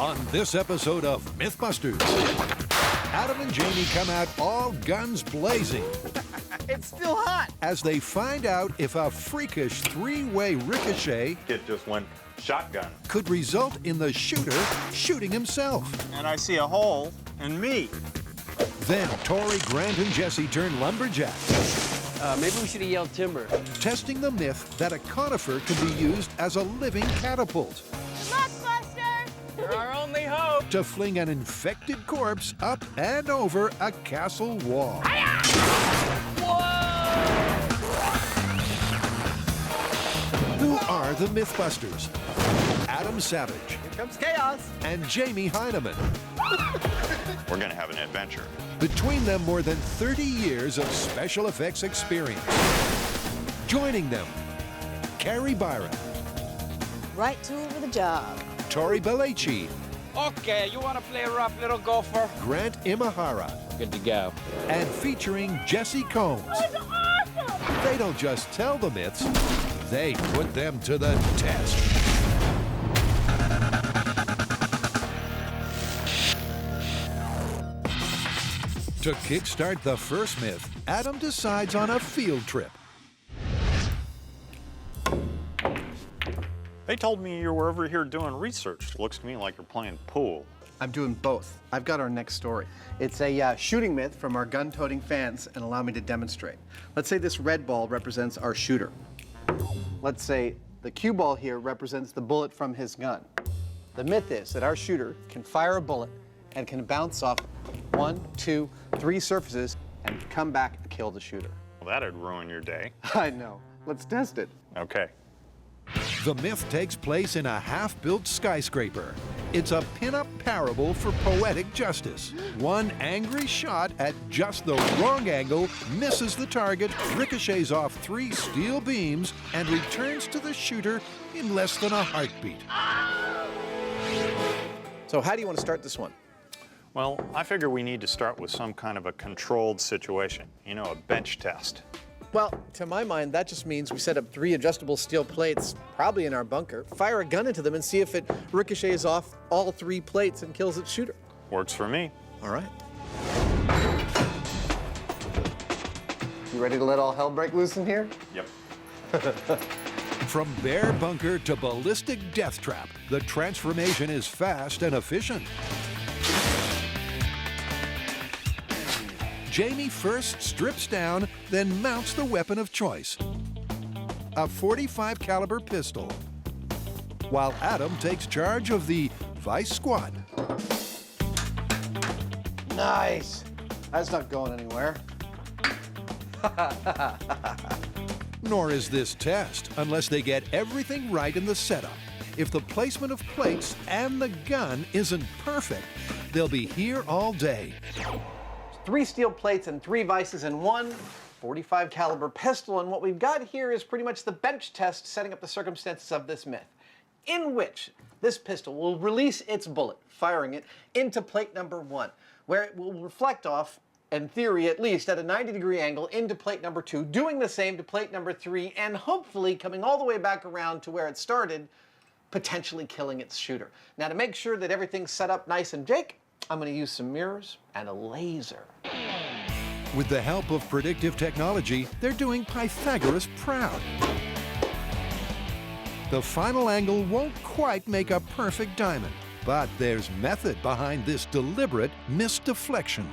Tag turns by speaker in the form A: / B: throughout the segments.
A: On this episode of MythBusters, Adam and Jamie come out all guns blazing.
B: It's still hot!
A: As they find out if a freakish three-way ricochet
C: It just went shotgun.
A: could result in the shooter shooting himself.
B: And I see a hole in me.
A: Then Tory, Grant, and Jesse turn lumberjacks,
D: Maybe we should have yelled timber.
A: testing the myth that a conifer can be used as a living catapult
E: MythBusters!
B: You're our only hope.
A: to fling an infected corpse up and over a castle wall. Who are the MythBusters? Adam Savage
B: Here comes chaos.
A: and Jamie Heineman.
C: We're gonna have an adventure.
A: Between them, more than 30 years of special effects experience. Joining them, Kari Byron,
E: Right tool for the job.
A: Tori Belleci,
D: Okay, you want to play a rough little gopher?
A: Grant Imahara,
D: Good to go.
A: and featuring Jesse Combs. They don't just tell the myths, they put them to the test. To kickstart the first myth, Adam decides on a field trip.
C: They told me you were over here doing research. Looks to me like you're playing pool.
F: I'm doing both. I've got our next story. It's a shooting myth from our gun-toting fans, and allow me to demonstrate. Let's say this red ball represents our shooter. Let's say the cue ball here represents the bullet from his gun. The myth is that our shooter can fire a bullet and can bounce off 1, 2, 3 surfaces and come back and kill the shooter.
C: Well, that'd ruin your day.
F: I know. Let's test it.
C: Okay.
A: The myth takes place in a half-built skyscraper. It's a pin-up parable for poetic justice. One angry shot at just the wrong angle misses the target, ricochets off 3 steel beams, and returns to the shooter in less than a heartbeat.
F: So how do you want to start this one?
C: Well, I figure we need to start with some kind of a controlled situation. You know, a bench test.
F: Well, to my mind, that just means we set up 3 adjustable steel plates, probably in our bunker, fire a gun into them, and see if it ricochets off all 3 plates and kills its shooter.
C: Works for me.
F: All right. You ready to let all hell break loose in here?
C: Yep.
A: From bear bunker to ballistic death trap, the transformation is fast and efficient. Jamie first strips down, then mounts the weapon of choice, a .45 caliber pistol, while Adam takes charge of the Vice Squad.
F: Nice. That's not going anywhere.
A: Nor is this test, unless they get everything right in the setup. If the placement of plates and the gun isn't perfect, they'll be here all day.
F: 3 steel plates and 3 vices and 1 .45 caliber pistol, and what we've got here is pretty much the bench test setting up the circumstances of this myth, in which this pistol will release its bullet, firing it into plate number 1, where it will reflect off, in theory at least, at a 90-degree angle into plate number 2, doing the same to plate number 3, and hopefully coming all the way back around to where it started, potentially killing its shooter. Now, to make sure that everything's set up nice and jake, I'm going to use some mirrors and a laser.
A: With the help of predictive technology, they're doing Pythagoras proud. The final angle won't quite make a perfect diamond, but there's method behind this deliberate misdeflection.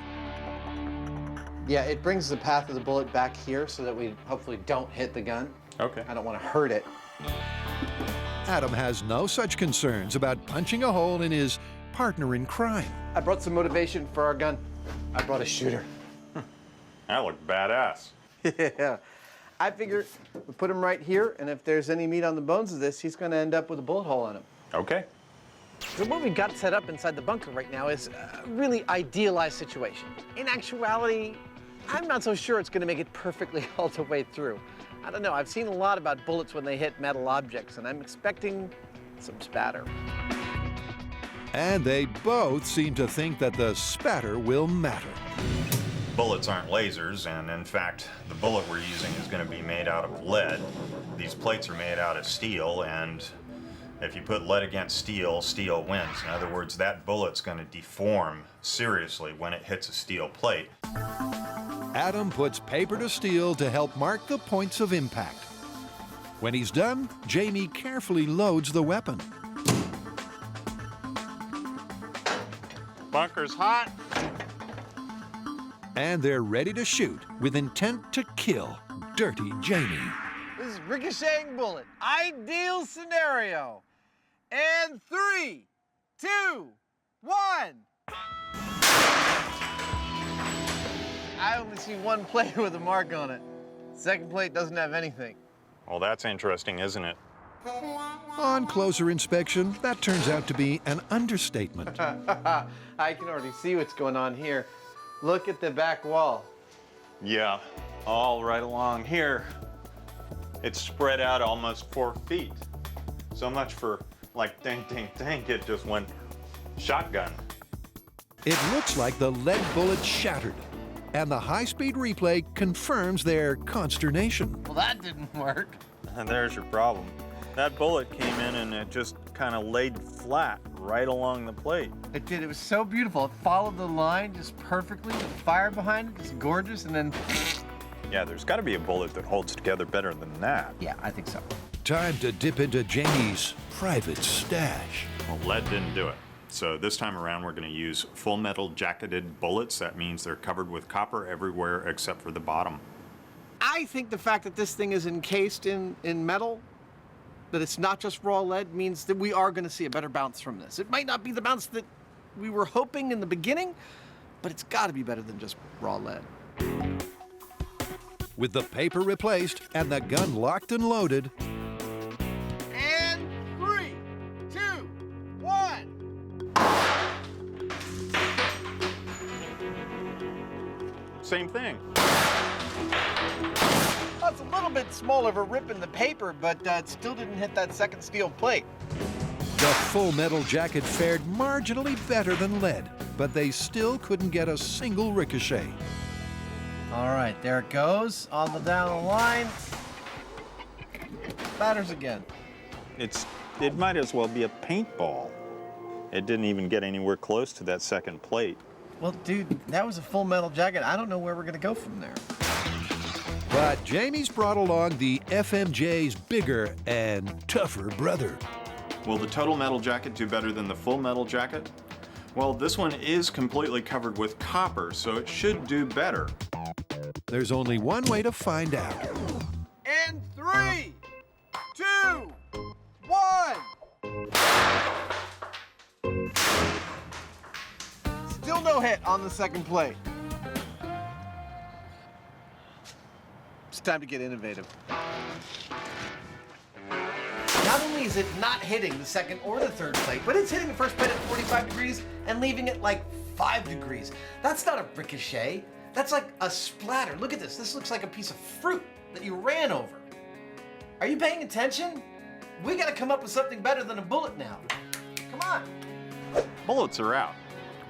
F: Yeah, it brings the path of the bullet back here so that we hopefully don't hit the gun.
C: Okay.
F: I don't want to hurt it.
A: Adam has no such concerns about punching a hole in his partner in crime.
F: I brought some motivation for our gun. I brought a shooter.
C: That looked badass.
F: Yeah. I figure we put him right here, and if there's any meat on the bones of this, he's going to end up with a bullet hole in him.
C: Okay.
F: So what we've got set up inside the bunker right now is a really idealized situation. In actuality, I'm not so sure it's going to make it perfectly all the way through. I don't know. I've seen a lot about bullets when they hit metal objects, and I'm expecting some spatter.
A: And they both seem to think that the spatter will matter.
C: Bullets aren't lasers, and in fact, the bullet we're using is going to be made out of lead. These plates are made out of steel, and If you put lead against steel, steel wins. In other words, that bullet's going to deform seriously when it hits a steel plate.
A: Adam puts paper to steel to help mark the points of impact. When he's done, Jamie carefully loads the weapon.
C: Bunker's hot.
A: And they're ready to shoot with intent to kill Dirty Jamie.
F: This is ricocheting bullet. Ideal scenario. And 3, 2, 1. I only see one plate with a mark on it. Second plate doesn't have anything.
C: Well, that's interesting, isn't it?
A: On closer inspection, that turns out to be an understatement.
F: I can already see what's going on here. Look at the back wall.
C: Yeah, all right along here. It's spread out almost 4 feet. So much for like ding, ding, ding, it just went shotgun.
A: It looks like the lead bullet shattered, and the high-speed replay confirms their consternation.
F: Well, that didn't work.
C: And there's your problem. That bullet came in and it just kind of laid flat right along the plate.
F: It did. It was so beautiful. It followed the line just perfectly. The fire behind it, just gorgeous, and then...
C: Yeah, there's got to be a bullet that holds together better than that.
F: Yeah, I think so.
A: Time to dip into Jamie's private stash.
C: Well, lead didn't do it. So this time around, we're going to use full metal jacketed bullets. That means they're covered with copper everywhere except for the bottom.
F: I think the fact that this thing is encased in metal, that it's not just raw lead, means that we are going to see a better bounce from this. It might not be the bounce that we were hoping in the beginning, but it's got to be better than just raw lead.
A: With the paper replaced and the gun locked and loaded,
F: And 3, 2, 1.
C: Same thing.
F: Well, it's a little bit small of a rip in the paper, but it still didn't hit that second steel plate.
A: the full metal jacket fared marginally better than lead, but they still couldn't get a single ricochet.
F: All right, there it goes on the down the line. Batters again.
C: It might as well be a paintball. It didn't even get anywhere close to that second plate.
F: Well, dude, that was a full metal jacket. I don't know where we're gonna go from there.
A: But Jamie's brought along the FMJ's bigger and tougher brother.
C: Will the total metal jacket do better than the full metal jacket? Well, this one is completely covered with copper, so it should do better.
A: There's only one way to find out.
F: And 3, 2, 1. Still no hit on the second plate. It's time to get innovative. Not only is it not hitting the second or the third plate, but it's hitting the first plate at 45 degrees and leaving it like 5 degrees. That's not a ricochet. That's like a splatter. Look at this. This looks like a piece of fruit that you ran over. Are you paying attention? We gotta come up with something better than a bullet now. Come on.
C: Bullets are out.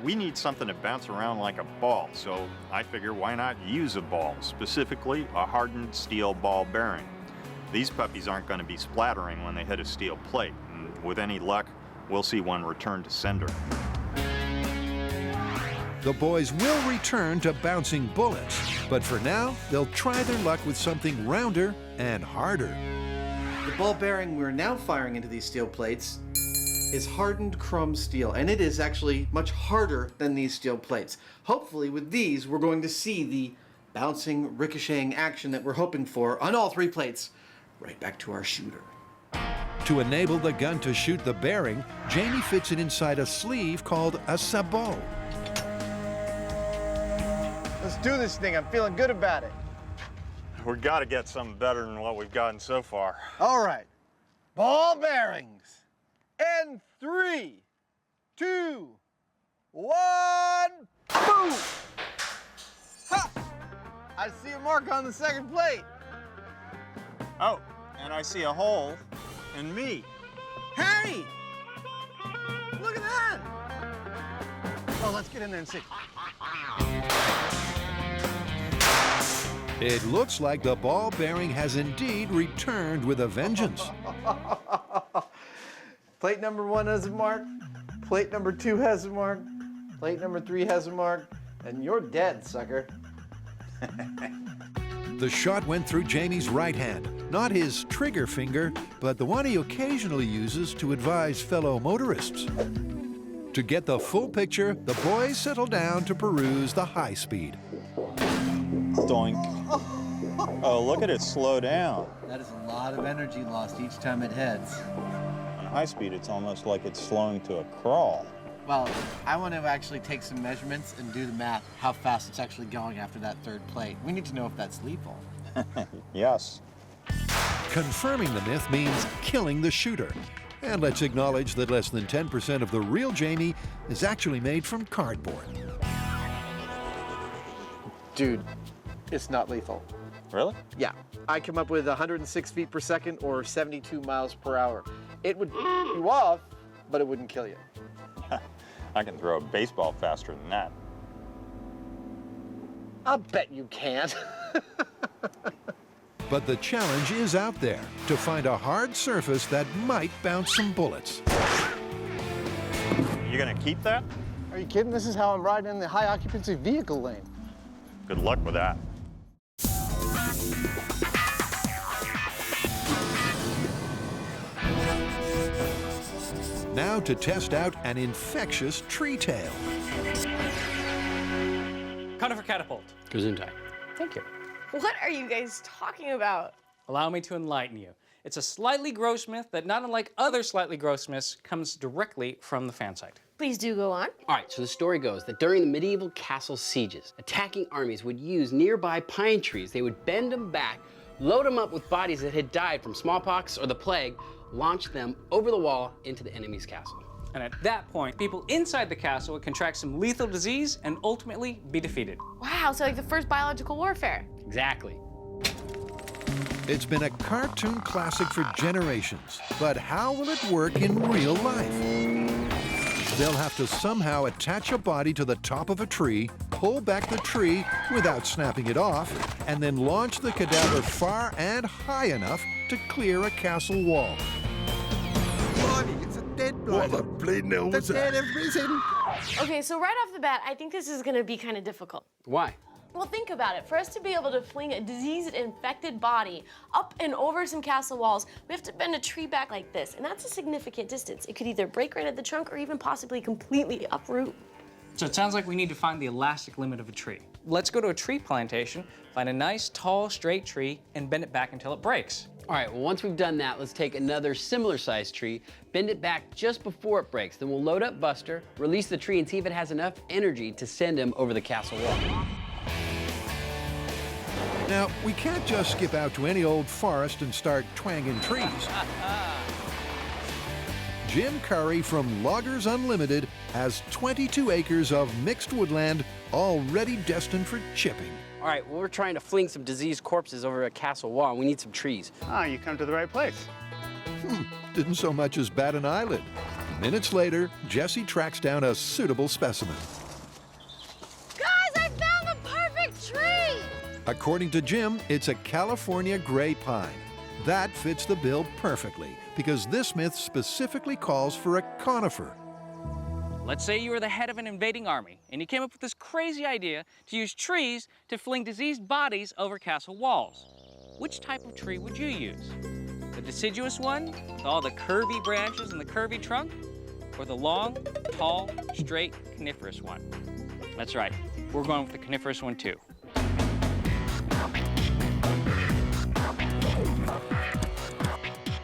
C: We need something to bounce around like a ball, so I figure why not use a ball, specifically a hardened steel ball bearing. These puppies aren't going to be splattering when they hit a steel plate, and with any luck, we'll see one return to Cinder.
A: The boys will return to bouncing bullets, but for now, they'll try their luck with something rounder and harder.
F: The ball bearing we're now firing into these steel plates is hardened chrome steel, and it is actually much harder than these steel plates. Hopefully with these, we're going to see the bouncing, ricocheting action that we're hoping for on all 3 plates. Right back to our shooter.
A: To enable the gun to shoot the bearing, Jamie fits it inside a sleeve called a sabot.
F: Let's do this thing. I'm feeling good about it.
C: We've got to get something better than what we've gotten so far.
F: All right. Ball bearings. And 3, 2, 1, boom! Ha! I see a mark on the second plate.
B: Oh, and I see a hole in me.
F: Hey! Look at that! Oh, let's get in there and see.
A: It looks like the ball bearing has indeed returned with a vengeance.
F: Plate number 1 has a mark. Plate number 2 has a mark. Plate number 3 has a mark. And you're dead, sucker.
A: The shot went through Jamie's right hand, not his trigger finger, but the one he occasionally uses to advise fellow motorists. To get the full picture, the boys settle down to peruse the high speed.
B: Doink. Oh, look at it slow down.
G: That is a lot of energy lost each time it heads.
B: On high speed, it's almost like it's slowing to a crawl.
G: Well, I want to actually take some measurements and do the math, how fast it's actually going after that third plate. We need to know if that's lethal.
B: Yes.
A: Confirming the myth means killing the shooter. And let's acknowledge that less than 10% of the real Jamie is actually made from cardboard.
F: Dude, it's not lethal.
B: Really?
F: Yeah, I come up with 106 feet per second or 72 miles per hour. It would you off, but it wouldn't kill you.
B: I can throw a baseball faster than that.
F: I'll bet you can't.
A: But the challenge is out there to find a hard surface that might bounce some bullets.
B: You gonna keep that?
F: Are you kidding? This is how I'm riding in the high occupancy vehicle lane.
C: Good luck with that.
A: Now to test out an infectious tree tail.
H: Conifer catapult.
D: Gesundheit.
H: Thank you.
E: What are you guys talking about?
H: Allow me to enlighten you. It's a slightly gross myth that, not unlike other slightly gross myths, comes directly from the fan site.
E: Please do go on.
D: All right, so the story goes that during the medieval castle sieges, attacking armies would use nearby pine trees. They would bend them back, load them up with bodies that had died from smallpox or the plague, launch them over the wall into the enemy's castle.
H: And at that point, people inside the castle would contract some lethal disease and ultimately be defeated.
E: Wow, so like the first biological warfare.
D: Exactly.
A: It's been a cartoon classic for generations, but how will it work in real life? They'll have to somehow attach a body to the top of a tree, pull back the tree without snapping it off, and then launch the cadaver far and high enough to clear a castle wall.
I: It's a dead bloody. What a bleeding hell was that?
E: Okay, so right off the bat, I think this is gonna be kind of difficult.
D: Why?
E: Well, think about it. For us to be able to fling a disease-infected body up and over some castle walls, we have to bend a tree back like this, and that's a significant distance. It could either break right at the trunk or even possibly completely uproot.
H: So it sounds like we need to find the elastic limit of a tree. Let's go to a tree plantation, find a nice, tall, straight tree, and bend it back until it breaks.
D: All right, well, once we've done that, let's take another similar sized tree, bend it back just before it breaks. Then we'll load up Buster, release the tree, and see if it has enough energy to send him over the castle wall.
A: Now, we can't just skip out to any old forest and start twanging trees. Jim Kari from Loggers Unlimited has 22 acres of mixed woodland already destined for chipping.
D: All right, well, we're trying to fling some diseased corpses over a castle wall, and we need some trees.
B: Ah, you come to the right place.
A: Didn't so much as bat an eyelid. Minutes later, Jesse tracks down a suitable specimen.
E: Guys, I found the perfect tree!
A: According to Jim, it's a California gray pine. That fits the bill perfectly, because this myth specifically calls for a conifer.
H: Let's say you were the head of an invading army, and you came up with this crazy idea to use trees to fling diseased bodies over castle walls. Which type of tree would you use? The deciduous one, with all the curvy branches and the curvy trunk? Or the long, tall, straight, coniferous one? That's right, we're going with the coniferous one too.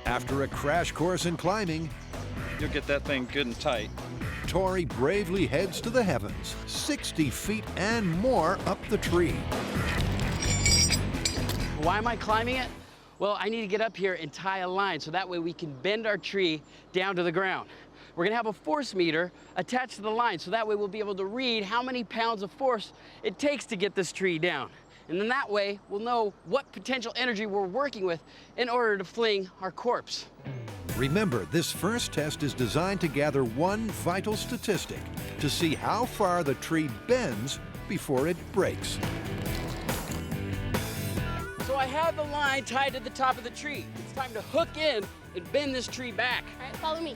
A: After a crash course in climbing,
J: You'll get that thing good and tight.
A: Tory bravely heads to the heavens, 60 feet and more up the tree.
D: Why am I climbing it? Well, I need to get up here and tie a line so that way we can bend our tree down to the ground. We're gonna have a force meter attached to the line so that way we'll be able to read how many pounds of force it takes to get this tree down. And then that way we'll know what potential energy we're working with in order to fling our corpse.
A: Remember, this first test is designed to gather one vital statistic to see how far the tree bends before it breaks.
D: So I have the line tied to the top of the tree. It's time to hook in and bend this tree back.
E: All right, follow me.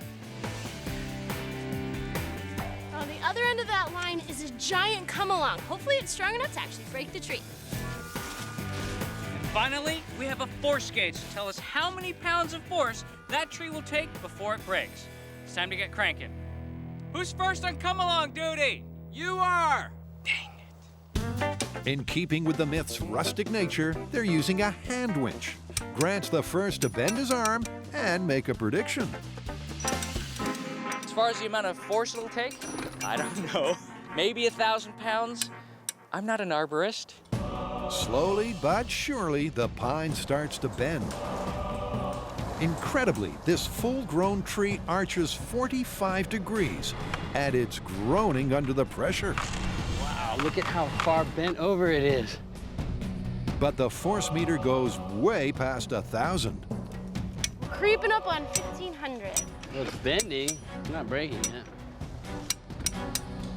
E: giant come-along. Hopefully it's strong enough to actually break the tree.
H: And finally, we have a force gauge to tell us how many pounds of force that tree will take before it breaks. It's time to get cranking. Who's first on come-along duty? You are!
A: In keeping with the myth's rustic nature, they're using a hand winch. Grant's the first to bend his arm and make a prediction.
H: As far as the amount of force it'll take, I don't know. Maybe 1,000 pounds. I'm not an arborist.
A: Slowly but surely, the pine starts to bend. Incredibly, this full-grown tree arches 45 degrees, and it's groaning under the pressure.
D: Wow, look at how far bent over it is.
A: But the force meter goes way past 1,000.
E: Creeping up on 1,500.
D: Well, it's bending, it's not breaking yet.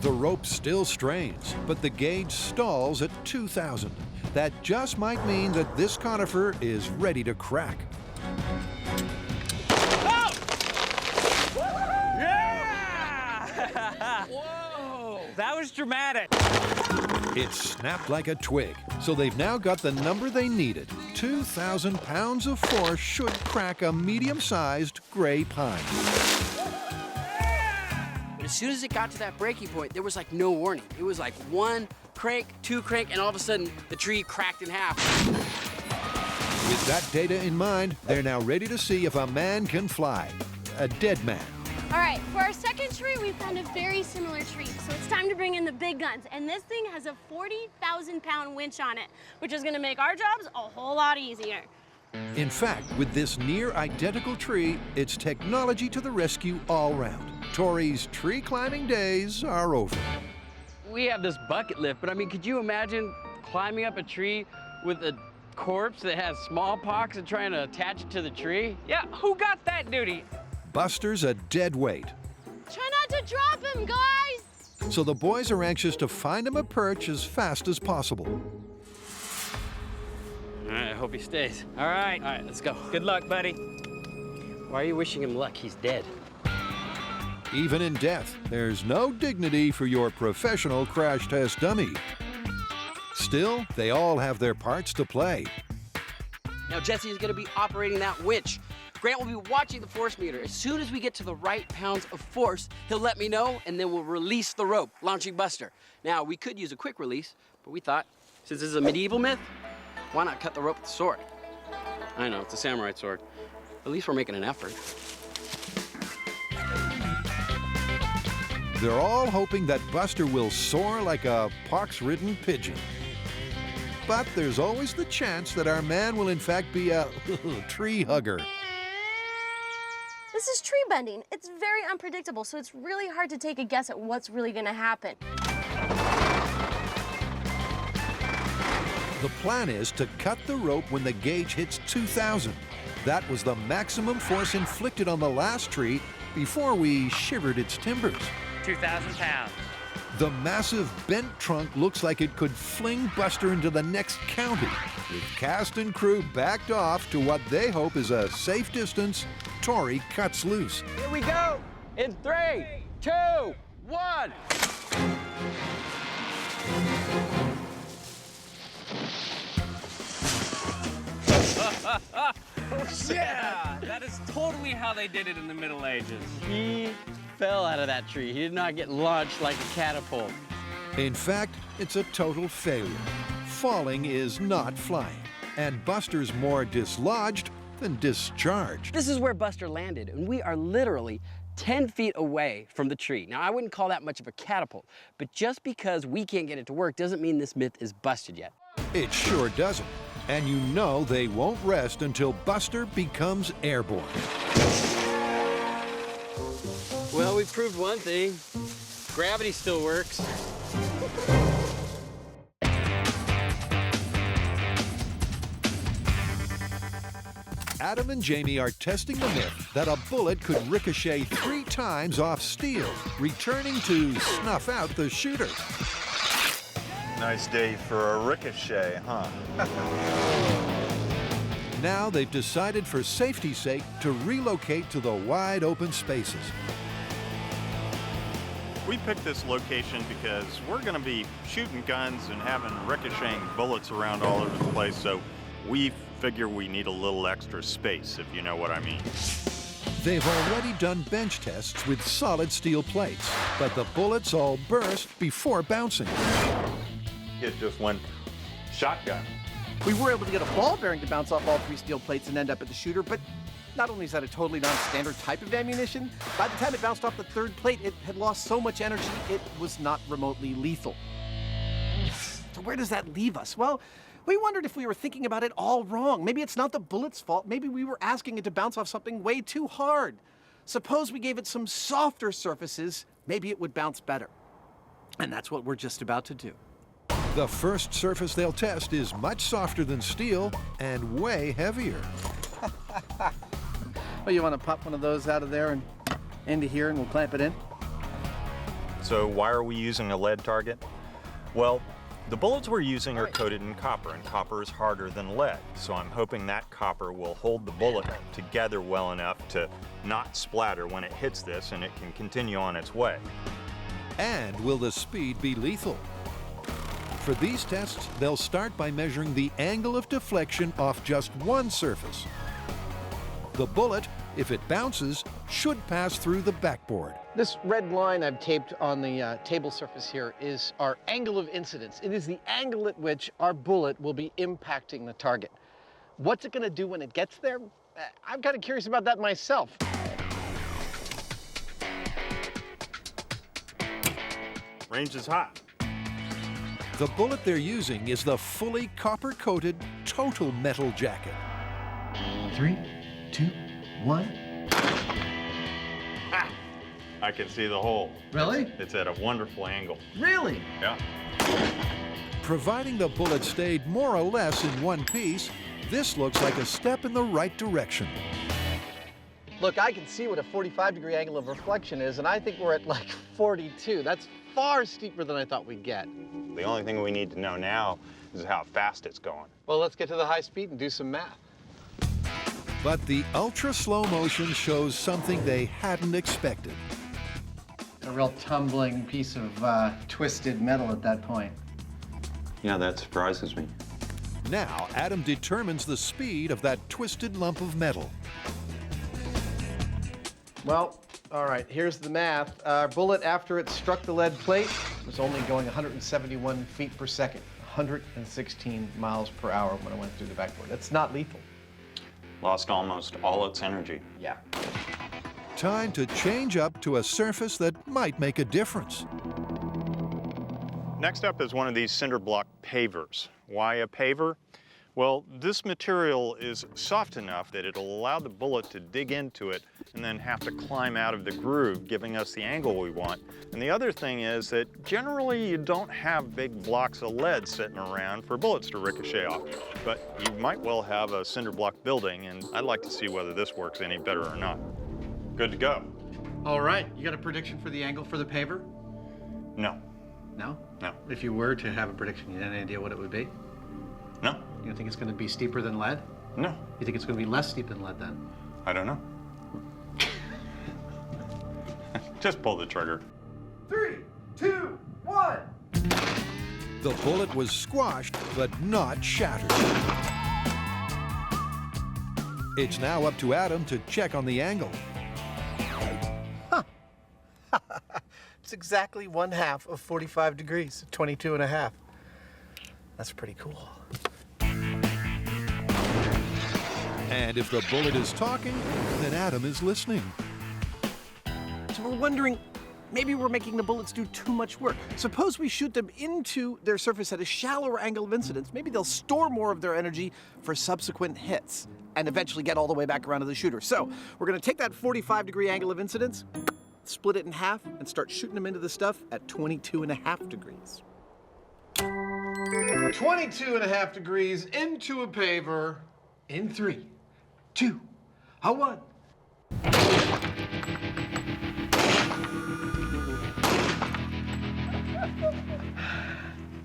A: The rope still strains, but the gauge stalls at 2,000. That just might mean that this conifer is ready to crack.
H: Oh! Yeah! Whoa! That was dramatic.
A: It snapped like a twig, so they've now got the number they needed. 2,000 pounds of force should crack a medium-sized gray pine.
D: But as soon as it got to that breaking point, there was like no warning. It was like one crank, two crank, and all of a sudden the tree cracked in half.
A: With that data in mind, they're now ready to see if a man can fly. A dead man.
E: All right, for our second tree, we found a very similar tree. So it's time to bring in the big guns. And this thing has a 40,000-pound winch on it, which is gonna make our jobs a whole lot easier.
A: In fact, with this near-identical tree, it's technology to the rescue all round. Tory's tree climbing days are over.
D: We have this bucket lift, but I mean, could you imagine climbing up a tree with a corpse that has smallpox and trying to attach it to the tree?
H: Yeah, who got that duty?
A: Buster's a dead weight,
E: Try not to drop him, guys!
A: so the boys are anxious to find him a perch as fast as possible.
D: All right, I hope he stays.
H: All right.
D: All right, let's go.
H: Good luck, buddy.
D: Why are you wishing him luck? He's dead.
A: Even in death, there's no dignity for your professional crash test dummy. Still, they all have their parts to play.
D: Now Jesse is gonna be operating that winch. Grant will be watching the force meter. As soon as we get to the right pounds of force, he'll let me know, and then we'll release the rope, launching Buster. Now, we could use a quick release, but we thought, since this is a medieval myth, why not cut the rope with the sword? I know, it's a samurai sword. At least we're making an effort.
A: They're all hoping that Buster will soar like a pox-ridden pigeon. But there's always the chance that our man will in fact be a tree hugger.
E: This is tree bending. It's very unpredictable, so it's really hard to take a guess at what's really gonna happen.
A: The plan is to cut the rope when the gauge hits 2,000. That was the maximum force inflicted on the last tree before we shivered its timbers.
H: 2,000 pounds.
A: The massive bent trunk looks like it could fling Buster into the next county. With cast and crew backed off to what they hope is a safe distance, Tory cuts loose.
D: Here we go! In 3, 2, 1!
H: Yeah, that is totally how they did it in the Middle Ages.
D: He fell out of that tree. He did not get launched like a catapult.
A: In fact, it's a total failure. Falling is not flying, and Buster's more dislodged than discharged.
D: This is where Buster landed, and we are literally 10 feet away from the tree. Now, I wouldn't call that much of a catapult, but just because we can't get it to work doesn't mean this myth is busted yet.
A: It sure doesn't. And you know they won't rest until Buster becomes airborne.
D: Well, we proved one thing. Gravity still works.
A: Adam and Jamie are testing the myth that a bullet could ricochet 3 times off steel, returning to snuff out the shooter.
C: Nice day for a ricochet, huh?
A: Now they've decided for safety's sake to relocate to the wide open spaces.
C: We picked this location because we're going to be shooting guns and having ricocheting bullets around all over the place, so we figure we need a little extra space, if you know what I mean.
A: They've already done bench tests with solid steel plates, but the bullets all burst before bouncing.
C: It just went shotgun.
F: We were able to get a ball bearing to bounce off all 3 steel plates and end up at the shooter, but not only is that a totally non-standard type of ammunition, by the time it bounced off the 3rd plate, it had lost so much energy, it was not remotely lethal. So where does that leave us? Well, we wondered if we were thinking about it all wrong. Maybe it's not the bullet's fault. Maybe we were asking it to bounce off something way too hard. Suppose we gave it some softer surfaces, maybe it would bounce better. And that's what we're just about to do.
A: The first surface they'll test is much softer than steel and way heavier.
F: Well, you want to pop one of those out of there and into here and we'll clamp it in?
C: So why are we using a lead target? Well, the bullets we're using are coated in copper, and copper is harder than lead. So I'm hoping that copper will hold the bullet together well enough to not splatter when it hits this, and it can continue on its way.
A: And will the speed be lethal? For these tests, they'll start by measuring the angle of deflection off just one surface. The bullet, if it bounces, should pass through the backboard.
F: This red line I've taped on the table surface here is our angle of incidence. It is the angle at which our bullet will be impacting the target. What's it going to do when it gets there? I'm kind of curious about that myself.
C: Range is hot.
A: The bullet they're using is the fully copper-coated Total Metal Jacket.
F: 3, 2, 1.
C: I can see the hole.
F: Really?
C: It's at a wonderful angle.
F: Really?
C: Yeah.
A: Providing the bullet stayed more or less in one piece, this looks like a step in the right direction.
F: Look, I can see what a 45-degree angle of reflection is, and I think we're at like 42. That's far steeper than I thought we'd get.
C: The only thing we need to know now is how fast it's going.
F: Well, let's get to the high speed and do some math.
A: But the ultra-slow motion shows something they hadn't expected.
G: A real tumbling piece of twisted metal at that point.
C: Yeah, that surprises me.
A: Now, Adam determines the speed of that twisted lump of metal.
F: Well, all right, here's the math. Our bullet, after it struck the lead plate, was only going 171 feet per second, 116 miles per hour when it went through the backboard. That's not lethal.
C: Lost almost all its energy.
F: Yeah.
A: Time to change up to a surface that might make a difference.
C: Next up is one of these cinder block pavers. Why a paver? Well, this material is soft enough that it'll allow the bullet to dig into it and then have to climb out of the groove, giving us the angle we want. And the other thing is that generally you don't have big blocks of lead sitting around for bullets to ricochet off. But you might well have a cinder block building, and I'd like to see whether this works any better or not. Good to go.
G: All right, you got a prediction for the angle for the paver?
C: No.
G: No?
C: No.
G: If you were to have a prediction, you had any idea what it would be?
C: No.
G: You don't think it's going to be steeper than lead?
C: No.
G: You think it's going to be less steep than lead then?
C: I don't know. Just pull the trigger.
F: 3, 2, 1.
A: The bullet was squashed, but not shattered. It's now up to Adam to check on the angle.
F: It's exactly 1/2 of 45 degrees, 22.5. That's pretty cool.
A: And if the bullet is talking, then Adam is listening.
F: So we're wondering, maybe we're making the bullets do too much work. Suppose we shoot them into their surface at a shallower angle of incidence. Maybe they'll store more of their energy for subsequent hits and eventually get all the way back around to the shooter. So we're going to take that 45-degree angle of incidence, split it in half, and start shooting them into the stuff at 22.5 degrees. 22.5 degrees into a paver in 3, 2, 1.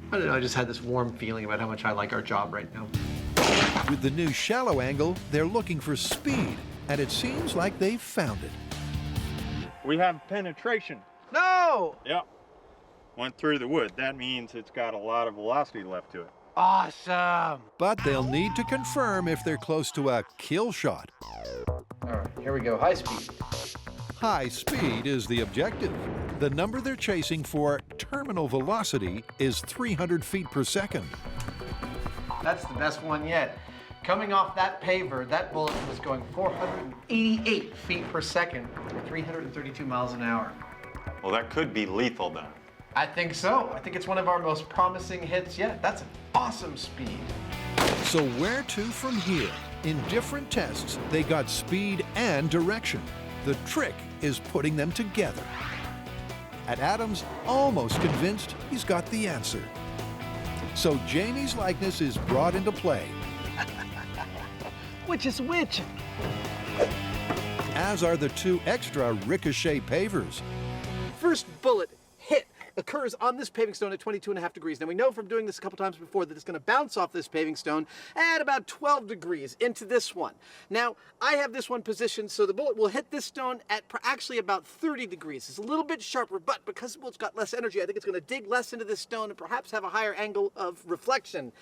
F: I don't know, I just had this warm feeling about how much I like our job right now.
A: With the new shallow angle, they're looking for speed, and it seems like they've found it.
C: We have penetration.
F: No!
C: Yep. Went through the wood. That means it's got a lot of velocity left to it.
F: Awesome!
A: But they'll need to confirm if they're close to a kill shot.
F: All right, here we go. High speed.
A: High speed is the objective. The number they're chasing for terminal velocity is 300 feet per second.
F: That's the best one yet. Coming off that paver, that bullet was going 488 feet per second, or 332 miles an hour.
C: Well, that could be lethal then.
F: I think so. I think it's one of our most promising hits yet. That's an awesome speed.
A: So where to from here? In different tests, they got speed and direction. The trick is putting them together. And Adam's almost convinced he's got the answer. So Jamie's likeness is brought into play.
F: Which is which?
A: As are the two extra ricochet pavers.
F: First bullet hit occurs on this paving stone at 22.5 degrees. Now we know from doing this a couple times before that it's going to bounce off this paving stone at about 12 degrees into this one. Now I have this one positioned so the bullet will hit this stone at actually about 30 degrees. It's a little bit sharper, but because the bullet's got less energy, I think it's going to dig less into this stone and perhaps have a higher angle of reflection.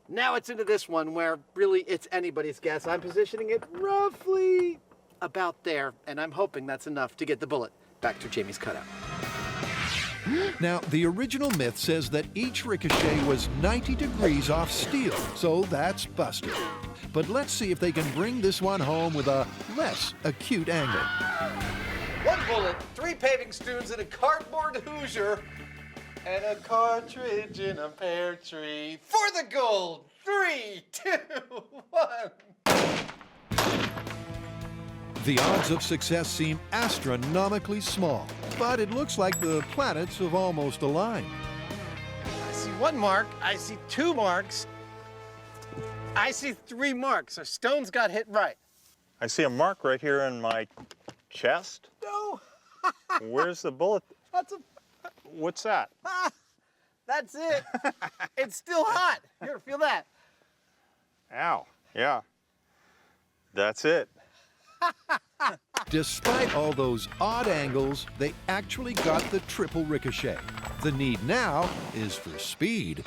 F: Now it's into this one where really it's anybody's guess. I'm positioning it roughly about there, and I'm hoping that's enough to get the bullet back to Jamie's cutout.
A: Now, the original myth says that each ricochet was 90 degrees off steel, so that's busted. But let's see if they can bring this one home with a less acute angle.
F: One bullet, 3 paving stones, and a cardboard Hoosier, and a cartridge in a pear tree. For the gold! 3, 2, 1.
A: The odds of success seem astronomically small, but it looks like the planets have almost aligned.
F: I see 1 mark, I see 2 marks, I see 3 marks. Our stones got hit right.
C: I see a mark right here in my chest.
F: No!
C: Where's the bullet?
F: That's a...
C: What's that?
F: That's it. It's still hot. Here, feel that.
C: Ow. Yeah. That's it.
A: Despite all those odd angles, they actually got the triple ricochet. The need now is for speed.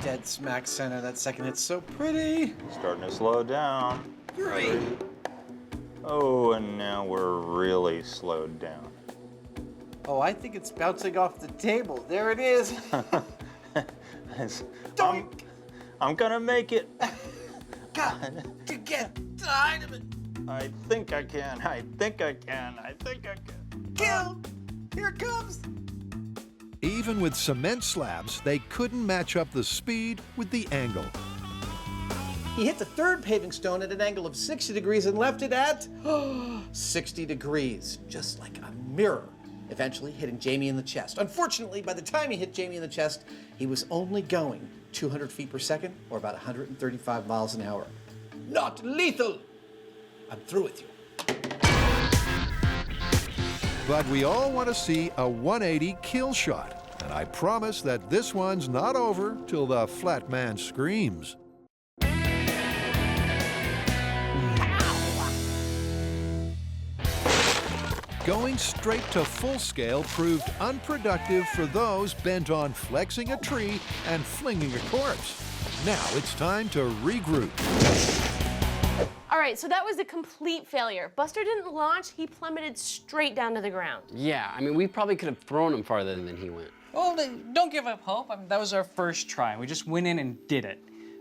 F: Dead smack center. That second hit's so pretty.
C: Starting to slow down.
F: 3.
C: Oh, and now we're really slowed down.
F: Oh, I think it's bouncing off the table. There it is.
C: I'm gonna make it.
F: Got to get dynamite.
C: I think I can. I think I can. I think I can.
F: Kill! Here it comes.
A: Even with cement slabs, they couldn't match up the speed with the angle.
F: He hit the 3rd paving stone at an angle of 60 degrees and left it at 60 degrees, just like a mirror, eventually hitting Jamie in the chest. Unfortunately, by the time he hit Jamie in the chest, he was only going 200 feet per second, or about 135 miles an hour. Not lethal! I'm through with you.
A: But we all want to see a 180 kill shot, and I promise that this one's not over till the flat man screams. Going straight to full scale proved unproductive for those bent on flexing a tree and flinging a corpse. Now it's time to regroup.
E: All right, so that was a complete failure. Buster didn't launch, he plummeted straight down to the ground.
D: Yeah, I mean, we probably could have thrown him farther than he went.
H: Well, don't give up hope. I mean, that was our first try. We just went in and did it.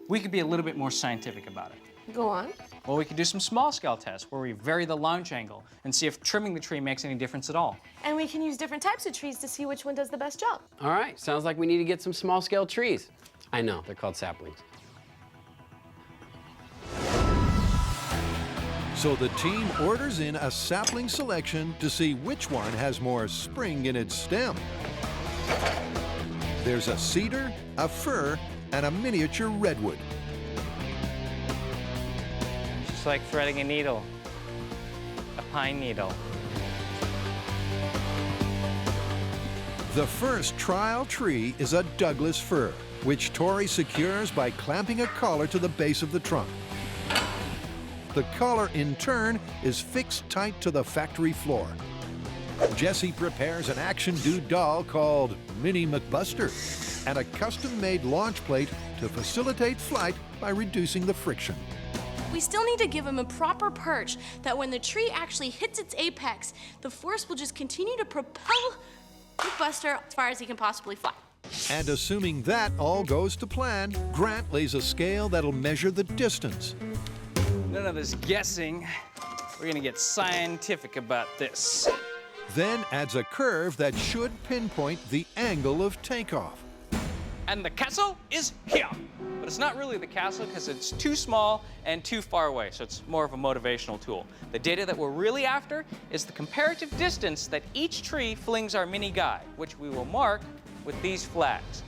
H: We could be a little bit more scientific about it.
E: Go on.
H: Well, we could do some small-scale tests where we vary the launch angle and see if trimming the tree makes any difference at all.
E: And we can use different types of trees to see which one does the best job.
D: All right, sounds like we need to get some small-scale trees. I know, they're called saplings.
A: So the team orders in a sapling selection to see which one has more spring in its stem. There's a cedar, a fir, and a miniature redwood.
H: Just like threading a needle, a pine needle.
A: The first trial tree is a Douglas fir, which Tory secures by clamping a collar to the base of the trunk. The collar, in turn, is fixed tight to the factory floor. Jesse prepares an action dude doll called Mini MythBuster and a custom-made launch plate to facilitate flight by reducing the friction.
E: We still need to give him a proper perch that when the tree actually hits its apex, the force will just continue to propel MythBuster as far as he can possibly fly.
A: And assuming that all goes to plan, Grant lays a scale that'll measure the distance.
H: None of this guessing. We're gonna get scientific about this.
A: Then adds a curve that should pinpoint the angle of takeoff.
H: And the castle is here. But it's not really the castle because it's too small and too far away, so it's more of a motivational tool. The data that we're really after is the comparative distance that each tree flings our mini guy, which we will mark with these flags.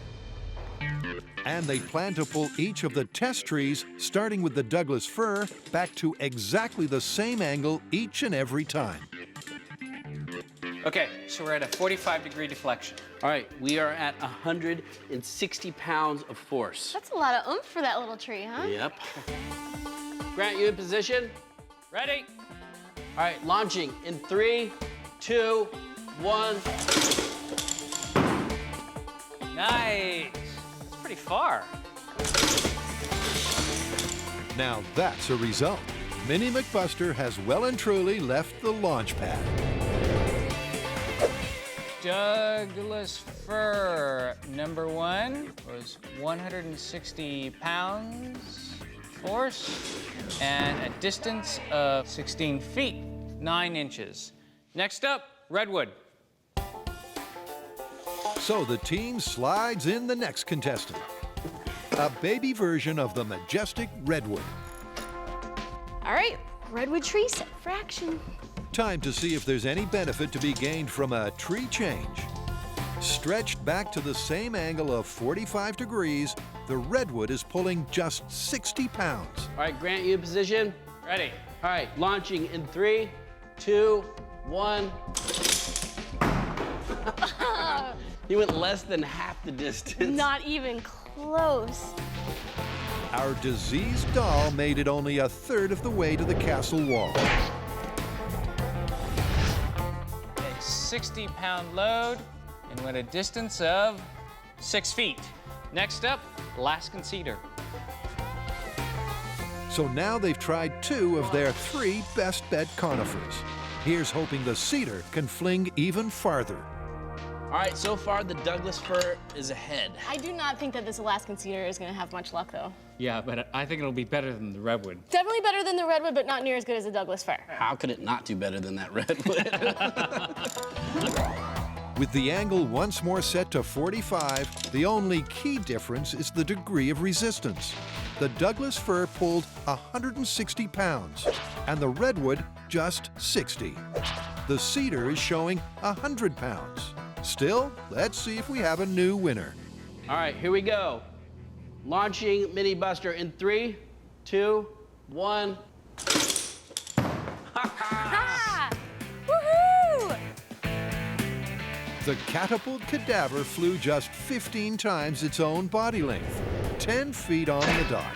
A: And they plan to pull each of the test trees, starting with the Douglas fir, back to exactly the same angle each and every time.
H: Okay, so we're at a 45-degree deflection.
D: All right, we are at 160 pounds of force.
E: That's a lot of oomph for that little tree, huh?
D: Yep. Grant, you in position?
H: Ready?
D: All right, launching in 3, 2, 1.
H: Nice. That's pretty far.
A: Now that's a result. Mini MythBuster has well and truly left the launch pad.
H: Douglas fir number 1 was 160 pounds force and a distance of 16 feet, 9 inches. Next up, redwood.
A: So the team slides in the next contestant. A baby version of the majestic redwood.
E: All right, redwood tree set for action.
A: Time to see if there's any benefit to be gained from a tree change. Stretched back to the same angle of 45 degrees, the redwood is pulling just 60 pounds.
D: All right, Grant, you in position?
H: Ready.
D: All right, launching in 3, 2, 1. You went less than half the distance.
E: Not even close.
A: Our diseased doll made it only a third of the way to the castle wall.
H: A 60-pound load and went a distance of 6 feet. Next up, Alaskan cedar.
A: So now they've tried 2 of their 3 best bet conifers. Here's hoping the cedar can fling even farther.
D: All right, so far the Douglas fir is ahead.
E: I do not think that this Alaskan cedar is going to have much luck, though.
H: Yeah, but I think it'll be better than the redwood.
E: Definitely better than the redwood, but not near as good as the Douglas fir.
D: How could it not do better than that redwood?
A: With the angle once more set to 45, the only key difference is the degree of resistance. The Douglas fir pulled 160 pounds, and the redwood just 60. The cedar is showing 100 pounds. Still, let's see if we have a new winner.
D: All right, here we go. Launching Mini Buster in 3, 2, 1.
E: Ha! Woohoo!
A: The catapult cadaver flew just 15 times its own body length, 10 feet on the dot.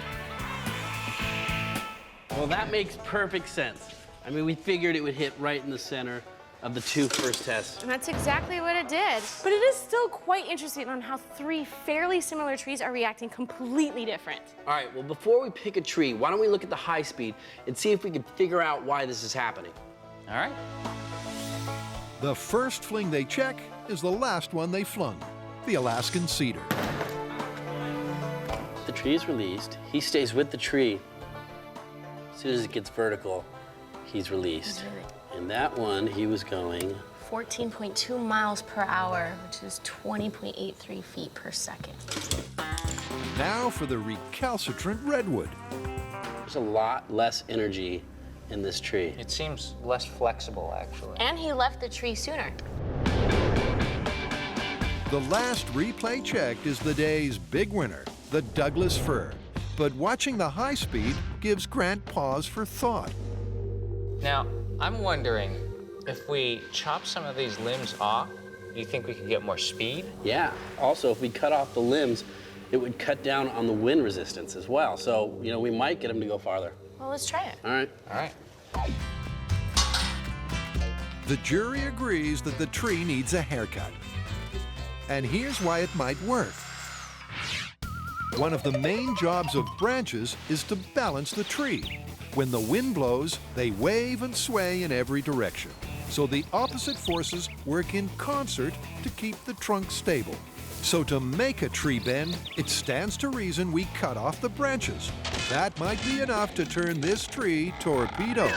D: Well, that makes perfect sense. I mean, we figured it would hit right in the center of the 2 first tests.
E: And that's exactly what it did. But it is still quite interesting on how 3 fairly similar trees are reacting completely different.
D: All right, well, before we pick a tree, why don't we look at the high speed and see if we can figure out why this is happening.
H: All right.
A: The first fling they check is the last one they flung, the Alaskan cedar.
D: The tree is released. He stays with the tree. As soon as it gets vertical, he's released. And that one, he was going
E: 14.2 miles per hour, which is 20.83 feet per second.
A: Now for the recalcitrant redwood.
D: There's a lot less energy in this tree.
H: It seems less flexible, actually.
E: And he left the tree sooner.
A: The last replay checked is the day's big winner, the Douglas fir. But watching the high speed gives Grant pause for thought.
K: Now, I'm wondering, if we chop some of these limbs off, do you think we could get more speed?
D: Yeah. Also, if we cut off the limbs, it would cut down on the wind resistance as well. So, you know, we might get him to go farther.
E: Well, let's try it.
D: All right.
K: All right.
A: The jury agrees that the tree needs a haircut. And here's why it might work. One of the main jobs of branches is to balance the tree. When the wind blows, they wave and sway in every direction. So the opposite forces work in concert to keep the trunk stable. So to make a tree bend, it stands to reason we cut off the branches. That might be enough to turn this tree torpedo.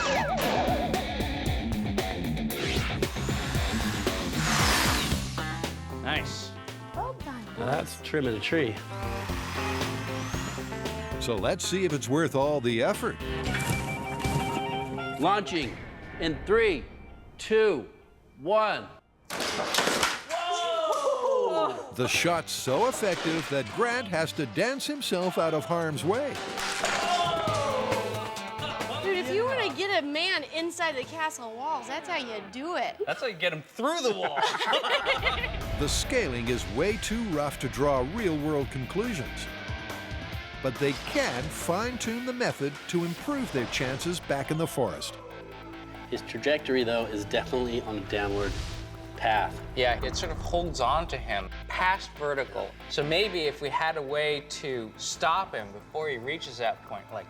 D: Nice.
E: Well done.
D: Now that's trimming a tree.
A: So let's see if it's worth all the effort.
D: Launching in 3, 2, 1.
A: The shot's so effective that Grant has to dance himself out of harm's way.
E: Dude, if you were to get a man inside the castle walls, that's how you do it.
H: That's how you get him through the wall.
A: The scaling is way too rough to draw real-world conclusions. But they can fine-tune the method to improve their chances back in the forest.
D: His trajectory, though, is definitely on a downward path.
K: Yeah, it sort of holds on to him past vertical. So maybe if we had a way to stop him before he reaches that point, like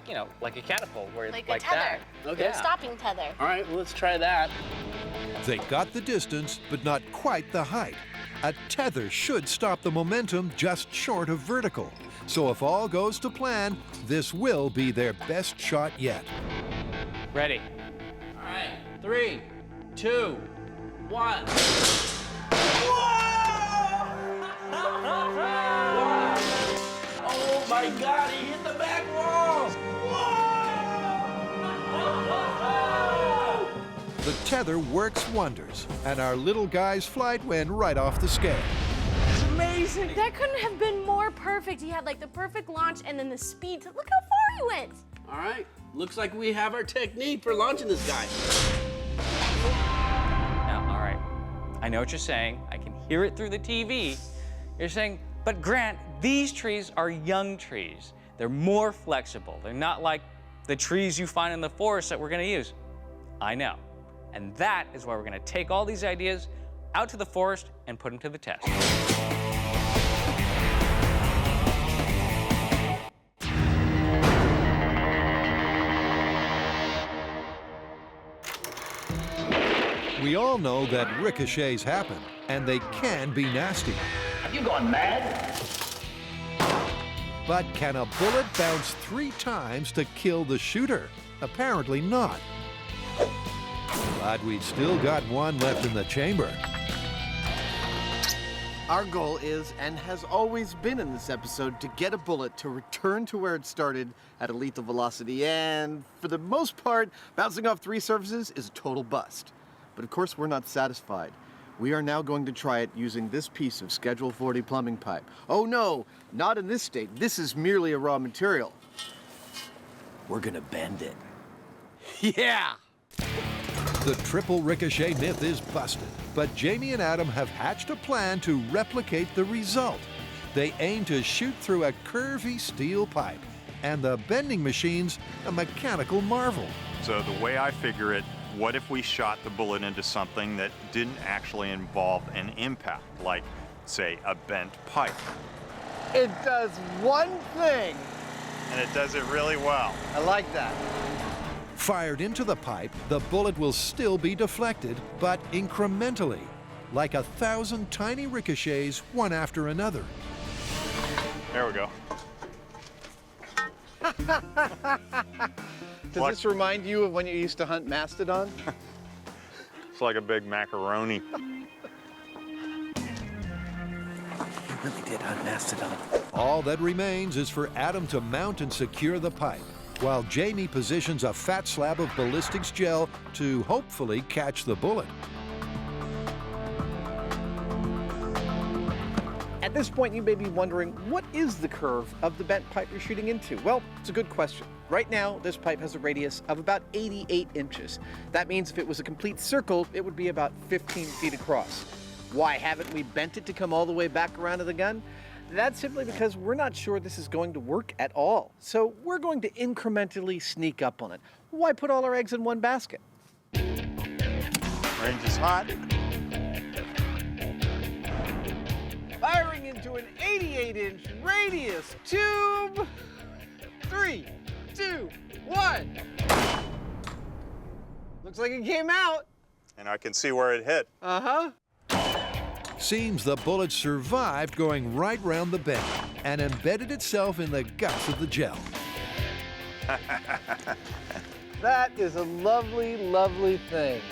K: you know, like a catapult, where
E: Like
K: that.
E: a tether.
D: Okay.
K: Yeah.
E: Stopping tether.
D: All right, well, let's try that.
A: They got the distance, but not quite the height. A tether should stop the momentum just short of vertical. So if all goes to plan, this will be their best shot yet.
H: Ready.
D: All right, 3, 2, 1. Oh my God, he hit the back wall!
A: The tether works wonders, and our little guy's flight went right off the scale.
D: It's amazing.
E: That couldn't have been more perfect. He had like the perfect launch and then the speed. Look how far he went.
D: All right, looks like we have our technique for launching this guy.
H: Now, all right. I know what you're saying. I can hear it through the TV. You're saying, but Grant, these trees are young trees. They're more flexible. They're not like the trees you find in the forest that we're going to use. I know. And that is why we're going to take all these ideas out to the forest and put them to the test.
A: We all know that ricochets happen, and they can be nasty.
L: Have you gone mad?
A: But can a bullet bounce 3 times to kill the shooter? Apparently not. But we've still got one left in the chamber.
G: Our goal is, and has always been in this episode, to get a bullet to return to where it started at a lethal velocity, and for the most part, bouncing off 3 surfaces is a total bust. But of course, we're not satisfied. We are now going to try it using this piece of Schedule 40 plumbing pipe. Oh no, not in this state. This is merely a raw material. We're gonna bend it. Yeah!
A: The triple ricochet myth is busted, but Jamie and Adam have hatched a plan to replicate the result. They aim to shoot through a curvy steel pipe, and the bending machine's a mechanical marvel.
C: So the way I figure it, what if we shot the bullet into something that didn't actually involve an impact, like, say, a bent pipe?
F: It does one thing.
C: And it does it really well.
F: I like that.
A: Fired into the pipe, the bullet will still be deflected, but incrementally, like 1,000 tiny ricochets, one after another.
C: There we go.
F: Does this remind you of when you used to hunt mastodon?
C: It's like a big macaroni.
G: You really did hunt mastodon.
A: All that remains is for Adam to mount and secure the pipe, while Jamie positions a fat slab of ballistics gel to hopefully catch the bullet.
F: At this point, you may be wondering, what is the curve of the bent pipe you're shooting into? Well, it's a good question. Right now, this pipe has a radius of about 88 inches. That means if it was a complete circle, it would be about 15 feet across. Why haven't we bent it to come all the way back around to the gun? That's simply because we're not sure this is going to work at all. So we're going to incrementally sneak up on it. Why put all our eggs in one basket?
C: Range is hot.
F: Firing into an 88-inch radius tube. 3, 2, 1. Looks like it came out.
C: And I can see where it hit.
F: Uh-huh.
A: Seems the bullet survived going right round the bend and embedded itself in the guts of the gel.
F: That is a lovely, lovely thing.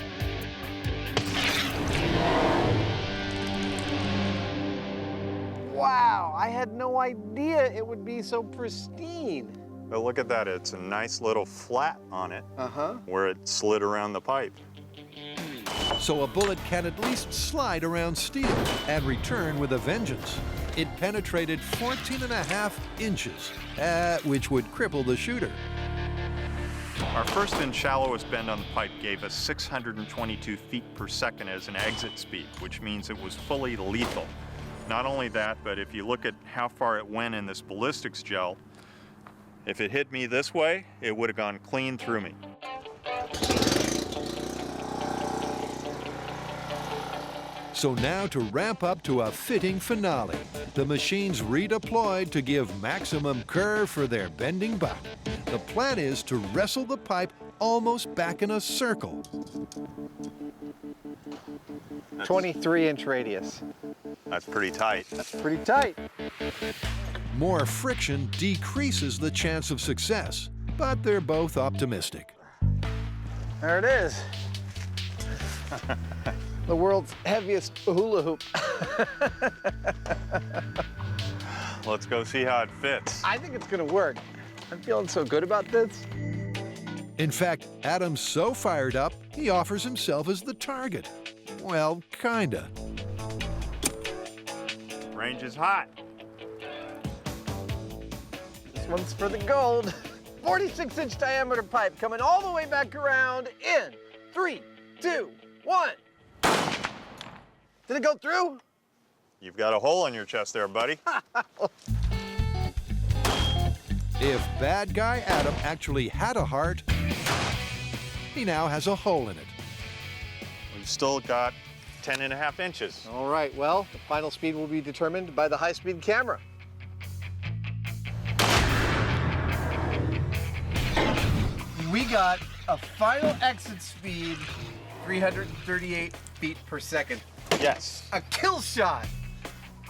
F: Wow, I had no idea it would be so pristine.
C: But look at that, it's a nice little flat on it
F: Uh-huh.
C: where it slid around the pipe.
A: So a bullet can at least slide around steel and return with a vengeance. It penetrated 14.5 inches, which would cripple the shooter.
C: Our first and shallowest bend on the pipe gave us 622 feet per second as an exit speed, which means it was fully lethal. Not only that, but if you look at how far it went in this ballistics gel, if it hit me this way, it would have gone clean through me.
A: So now to ramp up to a fitting finale, the machines redeployed to give maximum curve for their bending butt. The plan is to wrestle the pipe almost back in a circle.
F: 23-inch radius.
C: That's pretty tight.
F: That's pretty tight.
A: More friction decreases the chance of success, but they're both optimistic.
F: There it is. The world's heaviest hula hoop.
C: Let's go see how it fits.
F: I think it's gonna work. I'm feeling so good about this.
A: In fact, Adam's so fired up, he offers himself as the target. Well, kinda.
C: Range is hot.
F: This one's for the gold. 46-inch diameter pipe coming all the way back around in 3, 2, 1. Did it go through?
C: You've got a hole in your chest there, buddy.
A: If bad guy Adam actually had a heart, he now has a hole in it.
C: We've still got 10.5 inches.
F: All right, well, the final speed will be determined by the high-speed camera. We got a final exit speed, 338 feet per second.
C: Yes,
F: A kill shot.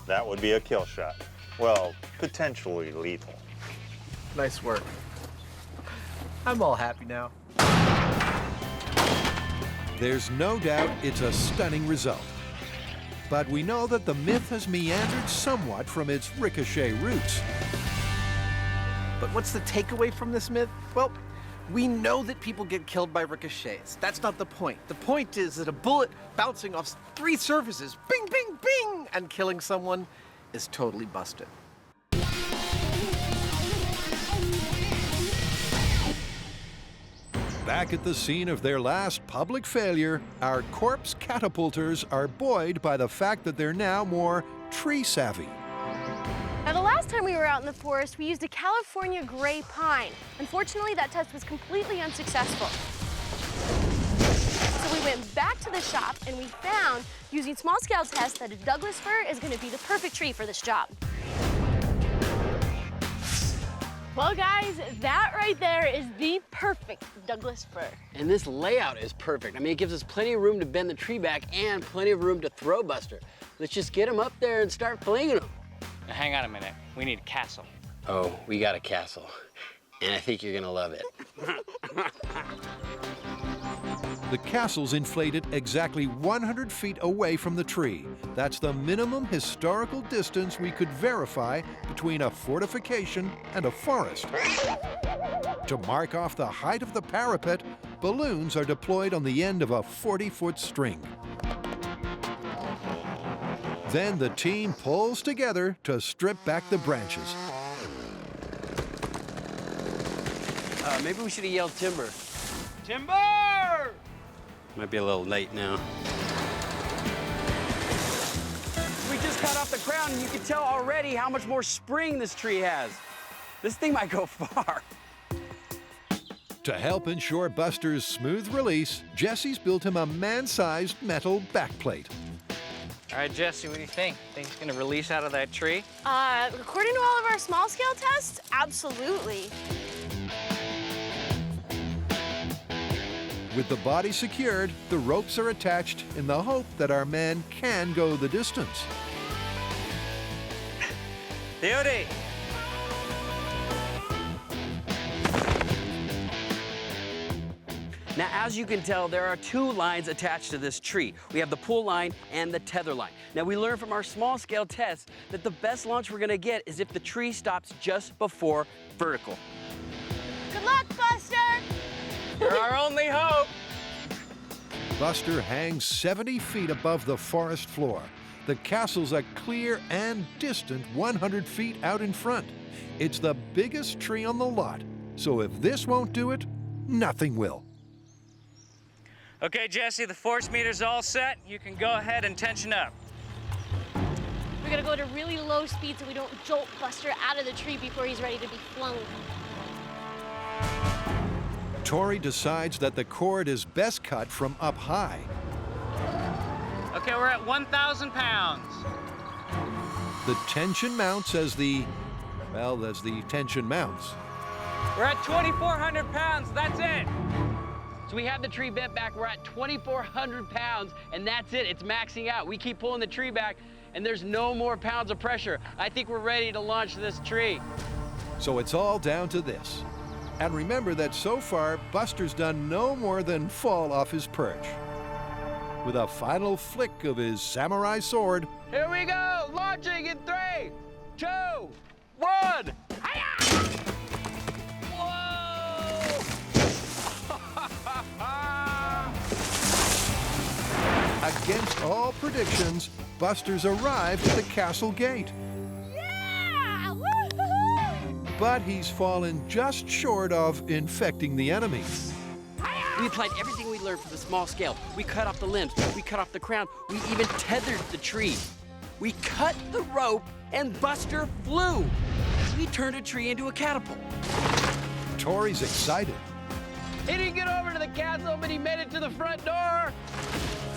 C: that would be a kill shot. Well, potentially lethal.
F: Nice work. I'm all happy now.
A: There's no doubt it's a stunning result. But we know that the myth has meandered somewhat from its ricochet roots.
F: But what's the takeaway from this myth? Well, we know that people get killed by ricochets. That's not the point. The point is that a bullet bouncing off 3 surfaces, bing, bing, bing, and killing someone is totally busted.
A: Back at the scene of their last public failure, our corpse catapulters are buoyed by the fact that they're now more tree savvy.
E: Now, the last time we were out in the forest, we used a California gray pine. Unfortunately, that test was completely unsuccessful. So we went back to the shop and we found, using small-scale tests, that a Douglas fir is going to be the perfect tree for this job. Well, guys, that right there is the perfect Douglas fir.
D: And this layout is perfect. I mean, it gives us plenty of room to bend the tree back and plenty of room to throw Buster. Let's just get him up there and start flinging him.
H: Now, hang on a minute. We need a castle.
D: Oh, we got a castle. And I think you're gonna love it.
A: The castle's inflated exactly 100 feet away from the tree. That's the minimum historical distance we could verify between a fortification and a forest. To mark off the height of the parapet, balloons are deployed on the end of a 40-foot string. Then the team pulls together to strip back the branches.
D: Maybe we should have yelled timber.
H: Timber!
D: Might be a little late now. We just cut off the crown, and you can tell already how much more spring this tree has. This thing might go far.
A: To help ensure Buster's smooth release, Jesse's built him a man-sized metal backplate.
H: All right, Jesse, what do you think? Think he's gonna release out of that tree?
E: According to all of our small-scale tests, absolutely.
A: With the body secured, the ropes are attached in the hope that our man can go the distance.
H: Beauty!
D: Now, as you can tell, there are two lines attached to this tree. We have the pull line and the tether line. Now, we learned from our small-scale tests that the best launch we're gonna get is if the tree stops just before vertical.
E: Good luck, Buster!
H: You're our only hope!
A: Buster hangs 70 feet above the forest floor. The castle's a clear and distant 100 feet out in front. It's the biggest tree on the lot, so if this won't do it, nothing will.
H: Okay, Jesse, the force meter's all set. You can go ahead and tension up.
E: We're gonna go at a really low speed so we don't jolt Buster out of the tree before he's ready to be flung.
A: Tory decides that the cord is best cut from up high.
H: Okay, we're at 1,000 pounds.
A: The tension mounts as the tension mounts.
H: We're at 2,400 pounds, that's it.
D: So we have the tree bent back, we're at 2,400 pounds, and that's it, it's maxing out. We keep pulling the tree back, and there's no more pounds of pressure. I think we're ready to launch this tree.
A: So it's all down to this. And remember that so far, Buster's done no more than fall off his perch. With a final flick of his samurai sword,
D: Here we go, launching in 3, 2, 1. Hi-ya!
A: against all predictions, Buster's arrived at the castle gate.
E: Yeah! Woo-hoo-hoo!
A: But he's fallen just short of infecting the enemy.
D: We applied everything we learned from the small scale. We cut off the limbs, we cut off the crown, we even tethered the tree. We cut the rope and Buster flew. We turned a tree into a catapult.
A: Tory's excited.
D: He didn't get over to the castle, but he made it to the front door.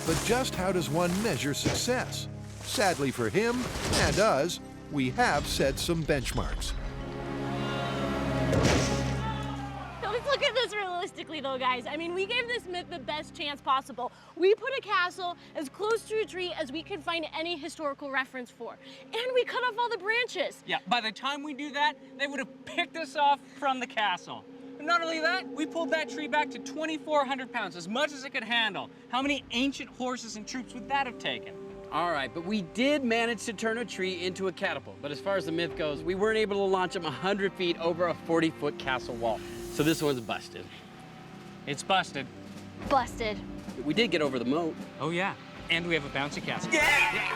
A: But just how does one measure success? Sadly for him and us, we have set some benchmarks.
E: Let's look at this realistically though, guys. I mean, we gave this myth the best chance possible. We put a castle as close to a tree as we could find any historical reference for. And we cut off all the branches.
H: Yeah, by the time we do that, they would have picked us off from the castle. And not only that, we pulled that tree back to 2,400 pounds, as much as it could handle. How many ancient horses and troops would that have taken?
D: All right, but we did manage to turn a tree into a catapult. But as far as the myth goes, we weren't able to launch them 100 feet over a 40-foot castle wall. So this one's busted.
H: It's busted.
E: Busted.
D: We did get over the moat.
H: Oh yeah, and we have a bouncy castle.
E: Yeah!